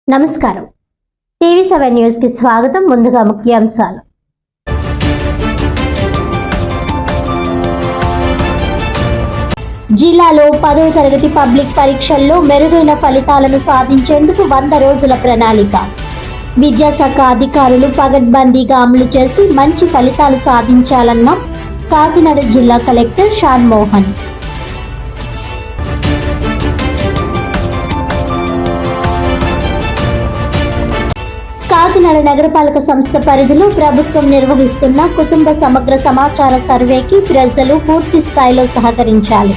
నమస్కారం. టీవీ7 న్యూస్ కి స్వాగతం. ముందుగా ముఖ్యాంశాలు. జిల్లాలో 10వ తరగతి పబ్లిక్ పరీక్షల్లో మెరుగైన ఫలితాలను సాధించేందుకు 100 రోజుల ప్రణాళిక. విద్యాశాఖ అధికారులు పగడ్బందీగా అమలు చేసి మంచి ఫలితాలు సాధించాలన్న కాకినాడ జిల్లా కలెక్టర్ షాన్ మోహన్. కాకినాడ నగరపాలక సంస్థ పరిధిలో ప్రభుత్వం నిర్వహిస్తున్న కుటుంబ సమగ్ర సమాచార సర్వేకి ప్రజలు పూర్తి స్థాయిలో సహకరించాలి.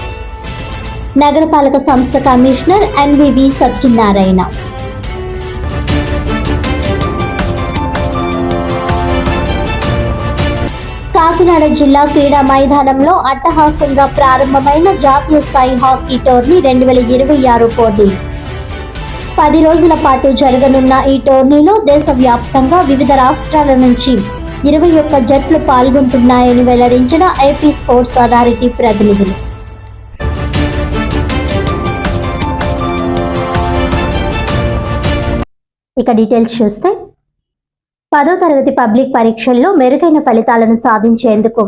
నగరపాలక సంస్థ కమిషనర్ ఎన్వివి సత్యనారాయణ. కాకినాడ జిల్లా క్రీడా మైదానంలో అట్టహాసంగా ప్రారంభమైన జాతీయ స్థాయి హాకీ టోర్నీ 2026 పోటీ. 10 రోజుల పాటు జరగనున్న ఈ టోర్నీలో దేశవ్యాప్తంగా వివిధ రాష్ట్రాల నుంచి 21 జట్లు పాల్గొంటున్నాయని వెల్లడించిన ఏపీ స్పోర్ట్స్ అథారిటీ ప్రతినిధులు. ఇక డీటెయిల్స్ చూస్తే 10వ తరగతి పబ్లిక్ పరీక్షల్లో మెరుగైన ఫలితాలను సాధించేందుకు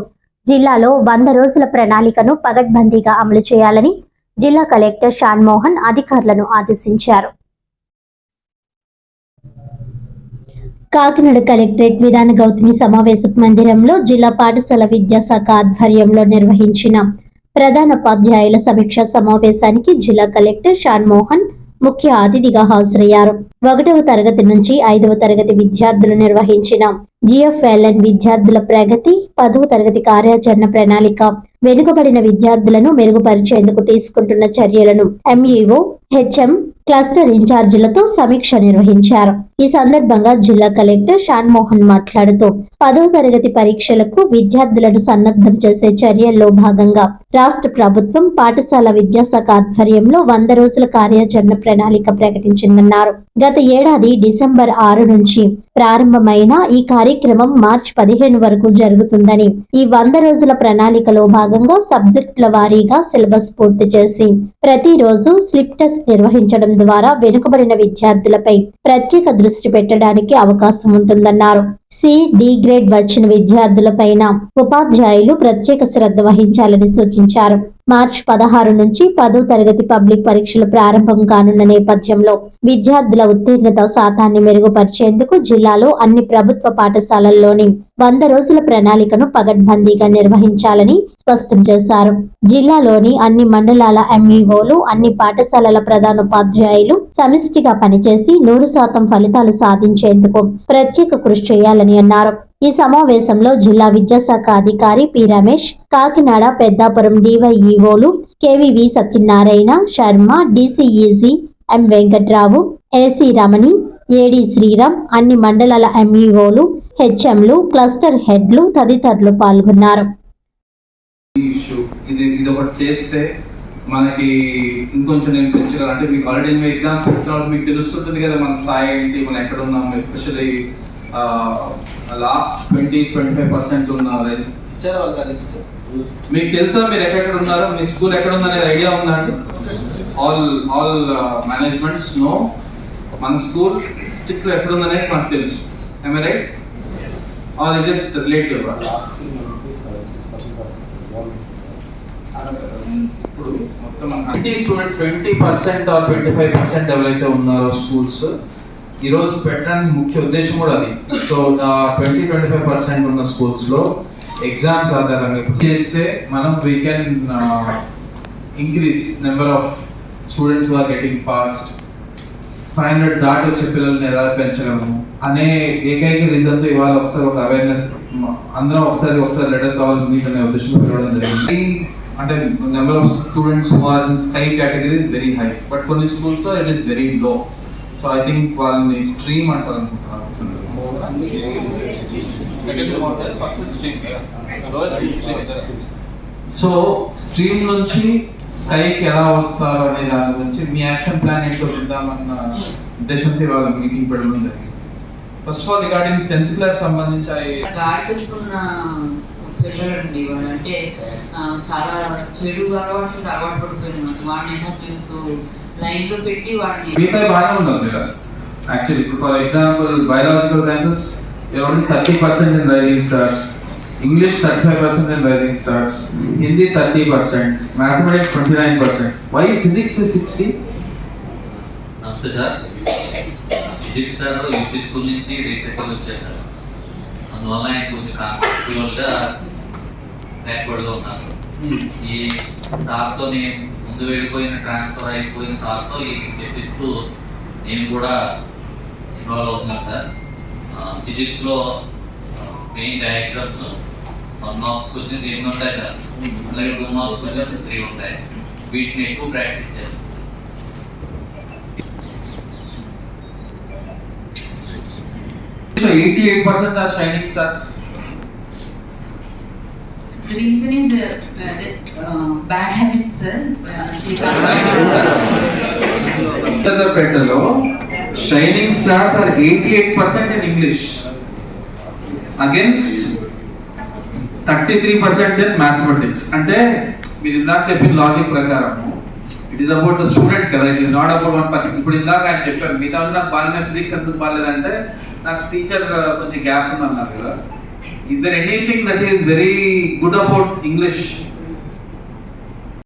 జిల్లాలో 100 రోజుల ప్రణాళికను పగడ్బందీగా అమలు చేయాలని జిల్లా కలెక్టర్ షాన్ మోహన్ అధికారులను ఆదేశించారు. కాకినాడ కలెక్టరేట్ విధాన గౌతమి సమావేశ మందిరంలో జిల్లా పాఠశాల విద్యాశాఖ ఆధ్వర్యంలో నిర్వహించిన ప్రధానోపాధ్యాయుల సమీక్షా సమావేశానికి జిల్లా కలెక్టర్ షాన్ మోహన్ ముఖ్య అతిథిగా హాజరయ్యారు. 1వ తరగతి నుంచి 5వ తరగతి విద్యార్థులు నిర్వహించిన జిఎఫ్ఎల్ఎన్ విద్యార్థుల ప్రగతి, 10వ తరగతి కార్యాచరణ ప్రణాళిక, వెనుకబడిన విద్యార్థులను మెరుగుపరిచేందుకు తీసుకుంటున్న చర్యలను ఎంఈఓ, హెచ్ఎం, క్లస్టర్ ఇన్ఛార్జీలతో సమీక్ష నిర్వహించారు. ఈ సందర్భంగా జిల్లా కలెక్టర్ షాన్ మోహన్ మాట్లాడుతూ 10వ తరగతి పరీక్షలకు విద్యార్థులను సన్నద్ధం చేసే చర్యల్లో భాగంగా రాష్ట్ర ప్రభుత్వం పాఠశాల విద్యాశాఖ ఆధ్వర్యంలో 100 రోజుల కార్యాచరణ ప్రణాళిక ప్రకటించిందన్నారు. గత ఏడాది డిసెంబర్ 6 నుంచి ప్రారంభమైన ఈ కార్యక్రమం మార్చి 15 వరకు జరుగుతుందని, ఈ 100 రోజుల ప్రణాళికలో భాగంగా సబ్జెక్టుల వారీగా సిలబస్ పూర్తి చేసి ప్రతిరోజు స్లిప్ టెస్ట్ నిర్వహించడం ద్వారా వెనుకబడిన విద్యార్థులపై ప్రత్యేక దృష్టి పెట్టడానికి అవకాశం ఉంటుందన్నారు. సి-డి గ్రేడ్ వచ్చిన విద్యార్థులపైన ఉపాధ్యాయులు ప్రత్యేక శ్రద్ధ వహించాలని సూచించారు. మార్చి 16 నుంచి 10వ తరగతి పబ్లిక్ పరీక్షలు ప్రారంభం కానున్న నేపథ్యంలో విద్యార్థుల ఉత్తీర్ణత శాతాన్ని మెరుగుపరిచేందుకు జిల్లాలో అన్ని ప్రభుత్వ పాఠశాలల్లోని 100 రోజుల ప్రణాళికను పగడ్బందీగా నిర్వహించాలని స్పష్టం చేశారు. జిల్లాలోని అన్ని మండలాల ఎంఈఓలు, అన్ని పాఠశాలల ప్రధానోపాధ్యాయులు సమిష్టిగా పనిచేసి 100% ఫలితాలు సాధించేందుకు ప్రత్యేక కృషి చేయాలని అన్నారు. ఈ సమావేశంలో జిల్లా విద్యాశాఖ అధికారి పి రమేష్, కాకినాడ, పెద్దాపురం డివైఈఓలు కేవీవి సత్యనారాయణ, శర్మ, డిసిఈజీ ఎం వెంకట్రావు, ఏసీ రమణి, ఏడి శ్రీరామ్, అన్ని మండలాల ఎంఈఓలు, హెచ్ఎంలు, క్లస్టర్ హెడ్లు తదితరులు పాల్గొన్నారు. మనకి ఇంకొంచెం అంటే మీకు ఆల్రెడీ ఎగ్జామ్స్ పెట్టినప్పుడు మీకు తెలుస్తుంటుంది కదా మన స్థాయి ఏంటి, మనం ఎక్కడ ఉన్నాం. ఎస్పెషల్లీ లాస్ట్ 20-25% ఉన్నారు. మీకు తెలుసా మీరు ఎక్కడెక్కడ ఉన్నారో, మీ స్కూల్ ఎక్కడ ఉందనేది ఐడియా ఉందా అండి? ఆల్ మేనేజ్మెంట్స్ నో మన స్కూల్ డిస్ట్రిక్ట్ లో ఎక్కడ ఉందనేది మనకు తెలుసు. am I right? Or is it relative? ఇప్పుడు మొత్తం 20% or 25% ఎవరైతే ఉన్నారో స్కూల్స్ ఈ రోజు పెట్టడానికి ముఖ్య ఉద్దేశం కూడా అది. సో 20-25% ఉన్న స్కూల్స్ లో ఎగ్జామ్స్ ఆధారంగా చేస్తే మనం we can increase number of students who are getting passed. 500 దాటి వచ్చే పిల్లల్ని ఎలా పెంచగలము అనే ఏకైక రీజన్ తో ఇవాళ ఒకసారి ఒక అవేర్నెస్ అందరం ఒకసారి లెటర్స్ ఆల్ మీట్ అనే ఉద్దేశంతో పిలవడం జరిగింది. అంటే number of students who are in sky category is very high, but కొన్ని స్కూల్స్ లో it is very low. So I think వాళ్ళని స్ట్రీమ్ అంటారు అనుకుంటున్నాను. సో స్ట్రీమ్ నుంచి స్కైకి ఎలా వస్తారు అనే దాని గురించి మీ యాక్షన్ ప్లాన్ ఏంటో ఇద్దామన్న ఉద్దేశంతో వాళ్ళ మీటింగ్ పెట్టడం జరిగింది. First of all regarding 10th class సంబంధించి పిల్లలండి వాడు అంటే చాలా చెడు అలవాటు పడిపోయిన వాడిని లైన్ లో పెట్టి వాడిని బాగానే ఉండదు Actually, for example, biological sciences, you're only 30% in rising stars. English 35% in rising stars. Hindi 30%. Mathematics 29%. Why physics is 60? నమస్తే sir. Physics sir UP school నుంచి రీసెంట్గా వచ్చారు సార్. అందువల్ల ఆయన కొంచెం కాన్ఫిడెంట్గా బ్యాక్వర్డ్గా ఉన్నారు. ఈ సార్తో నేను ముందు వెళ్ళిపోయిన ట్రాన్స్ఫర్ అయిపోయిన సార్తో ఈ చెప్పిస్తూ నేను కూడా ఇన్వాల్వ్ అవుతున్నాను సార్. ఫిజిక్స్లో మెయిన్ డయాగ్రామ్స్ 1 మార్క్స్ క్వశ్చన్స్ 8 ఉంటాయి సార్. అలాగే 2 మార్క్స్ క్వశ్చన్స్ 3 ఉంటాయి. వీటిని ఎక్కువ ప్రాక్టీస్ చేస్తాను. 88% are shining stars. The reason is bad habits, sir. Petalo, shining stars are 88% in English against 33% in mathematics. అంటే మీరు ఇందాక చెప్పిన లాజిక్ ప్రకారం it is about the student కదా, it is not about one particular. ఇప్పుడు ఇందాక ఆయన చెప్పారు మిగతా నాకు బాగానే ఫిజిక్స్ ఎందుకు బాగాలేదంటే నాకు టీచర్ కొంచెం గ్యాప్ ఉంది అన్నారు కదా. Is there anything that is very good about English